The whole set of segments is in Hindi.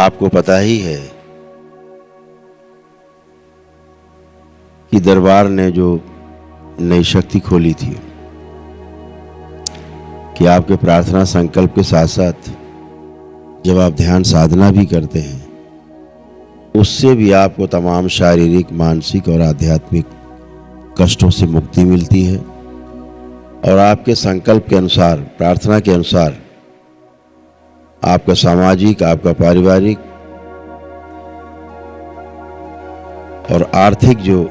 आपको पता ही है कि दरबार ने जो नई शक्ति खोली थी कि आपके प्रार्थना संकल्प के साथ साथ जब आप ध्यान साधना भी करते हैं उससे भी आपको तमाम शारीरिक, मानसिक और आध्यात्मिक कष्टों से मुक्ति मिलती है। और आपके संकल्प के अनुसार, प्रार्थना के अनुसार आपका सामाजिक, आपका पारिवारिक और आर्थिक जो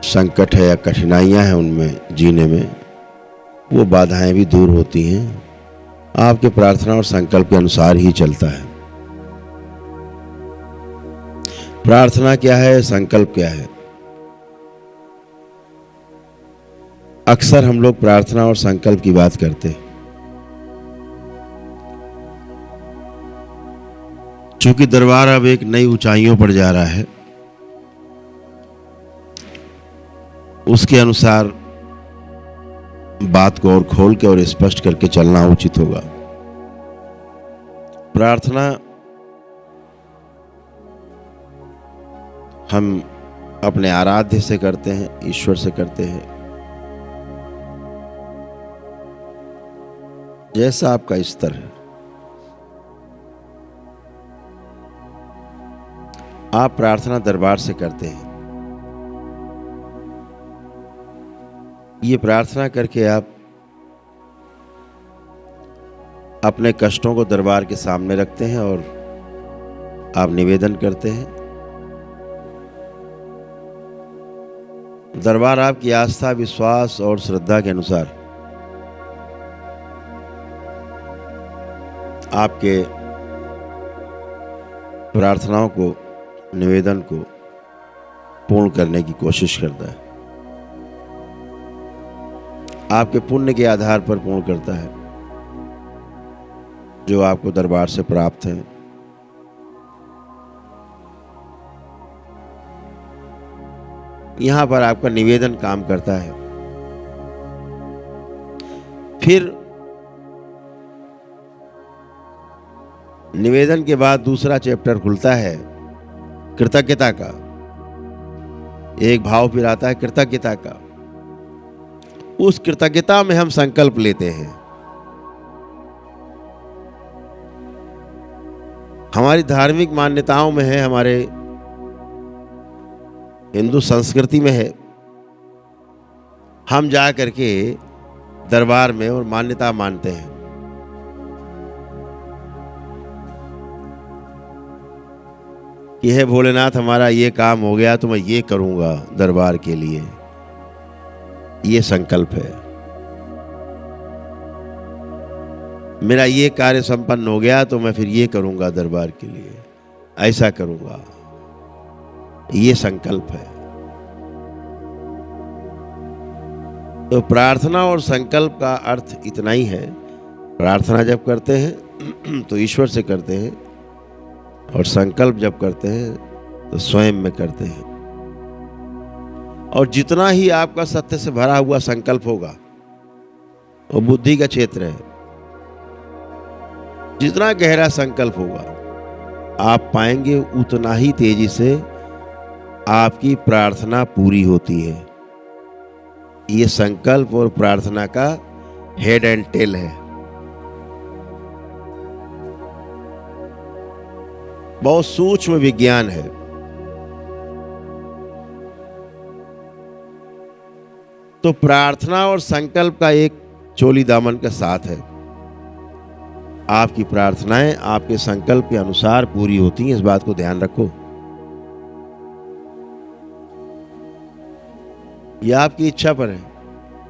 संकट है या कठिनाइयां हैं उनमें जीने में वो बाधाएं भी दूर होती हैं। आपके प्रार्थना और संकल्प के अनुसार ही चलता है। प्रार्थना क्या है, संकल्प क्या है? अक्सर हम लोग प्रार्थना और संकल्प की बात करते हैं। चूंकि दरबार अब एक नई ऊंचाइयों पर जा रहा है, उसके अनुसार बात को और खोल के और स्पष्ट करके चलना उचित होगा। प्रार्थना हम अपने आराध्य से करते हैं, ईश्वर से करते हैं। जैसा आपका स्तर है, आप प्रार्थना दरबार से करते हैं। ये प्रार्थना करके आप अपने कष्टों को दरबार के सामने रखते हैं और आप निवेदन करते हैं। दरबार आपकी आस्था, विश्वास और श्रद्धा के अनुसार आपके प्रार्थनाओं को, निवेदन को पूर्ण करने की कोशिश करता है। आपके पुण्य के आधार पर पूर्ण करता है जो आपको दरबार से प्राप्त है। यहां पर आपका निवेदन काम करता है। फिर निवेदन के बाद दूसरा चैप्टर खुलता है कृतज्ञता का। एक भाव फिर आता है कृतज्ञता का। उस कृतज्ञता में हम संकल्प लेते हैं। हमारी धार्मिक मान्यताओं में है, हमारे हिंदू संस्कृति में है, हम जा करके दरबार में और मान्यता मानते हैं कि हे भोलेनाथ, हमारा ये काम हो गया तो मैं ये करूंगा दरबार के लिए। ये संकल्प है। मेरा ये कार्य संपन्न हो गया तो मैं फिर ये करूंगा दरबार के लिए, ऐसा करूंगा। ये संकल्प है। तो प्रार्थना और संकल्प का अर्थ इतना ही है। प्रार्थना जब करते हैं तो ईश्वर से करते हैं, और संकल्प जब करते हैं तो स्वयं में करते हैं। और जितना ही आपका सत्य से भरा हुआ संकल्प होगा, वो बुद्धि का क्षेत्र है, जितना गहरा संकल्प होगा आप पाएंगे उतना ही तेजी से आपकी प्रार्थना पूरी होती है। ये संकल्प और प्रार्थना का हेड एंड टेल है। बहुत सूक्ष्म विज्ञान है। तो प्रार्थना और संकल्प का एक चोली दामन का साथ है। आपकी प्रार्थनाएं आपके संकल्प के अनुसार पूरी होती हैं, इस बात को ध्यान रखो। यह आपकी इच्छा पर है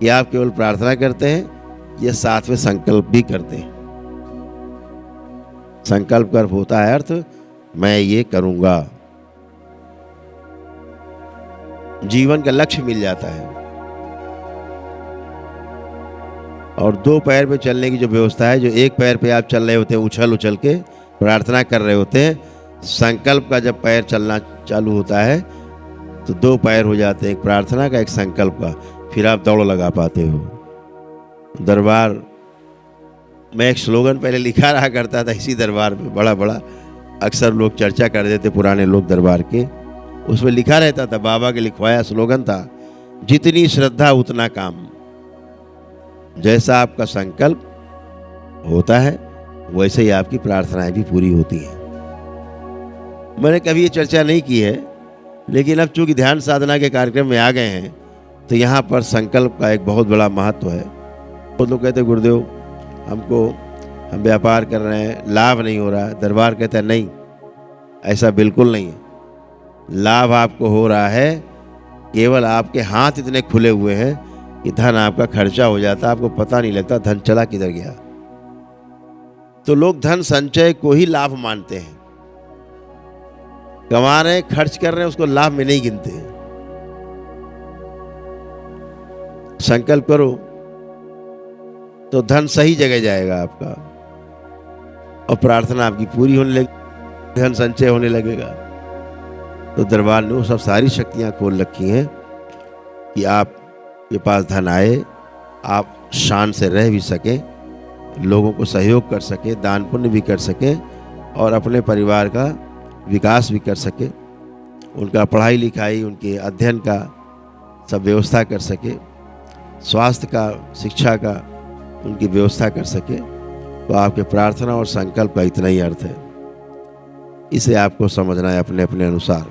कि आप केवल प्रार्थना करते हैं या साथ में संकल्प भी करते हैं। संकल्प कर होता है अर्थ मैं ये करूंगा। जीवन का लक्ष्य मिल जाता है। और दो पैर पे चलने की जो व्यवस्था है, जो एक पैर पे आप चल रहे होते हैं उछल उछल के प्रार्थना कर रहे होते हैं, संकल्प का जब पैर चलना चालू होता है तो दो पैर हो जाते हैं, एक प्रार्थना का, एक संकल्प का। फिर आप दौड़ लगा पाते हो। दरबार में एक स्लोगन पहले लिखा रहा करता था इसी दरबार में, बड़ा बड़ा अक्सर लोग चर्चा कर देते पुराने लोग दरबार के, उसमें लिखा रहता था, बाबा के लिखवाया स्लोगन था, जितनी श्रद्धा उतना काम। जैसा आपका संकल्प होता है वैसे ही आपकी प्रार्थनाएं भी पूरी होती हैं। मैंने कभी ये चर्चा नहीं की है, लेकिन अब चूंकि ध्यान साधना के कार्यक्रम में आ गए हैं तो यहाँ पर संकल्प का एक बहुत बड़ा महत्व है। बहुत लोग कहते हैं गुरुदेव हम व्यापार कर रहे हैं, लाभ नहीं हो रहा है। दरबार कहता है नहीं, ऐसा बिल्कुल नहीं है। लाभ आपको हो रहा है, केवल आपके हाथ इतने खुले हुए हैं कि धन आपका खर्चा हो जाता, आपको पता नहीं लगता धन चला किधर गया। तो लोग धन संचय को ही लाभ मानते हैं, कमा रहे हैं, खर्च कर रहे हैं, उसको लाभ में नहीं गिनते हैं। संकल्प करो तो धन सही जगह जाएगा आपका, और प्रार्थना आपकी पूरी होने लगेगी, धन संचय होने लगेगा। तो दरबार ने वो सब सारी शक्तियां खोल रखी हैं कि आपके पास धन आए, आप शान से रह भी सकें, लोगों को सहयोग कर सके, दान पुण्य भी कर सके, और अपने परिवार का विकास भी कर सके, उनका पढ़ाई लिखाई, उनके अध्ययन का सब व्यवस्था कर सके, स्वास्थ्य का, शिक्षा का उनकी व्यवस्था कर सके। तो आपके प्रार्थना और संकल्प का इतना ही अर्थ है। इसे आपको समझना है अपने अपने अनुसार।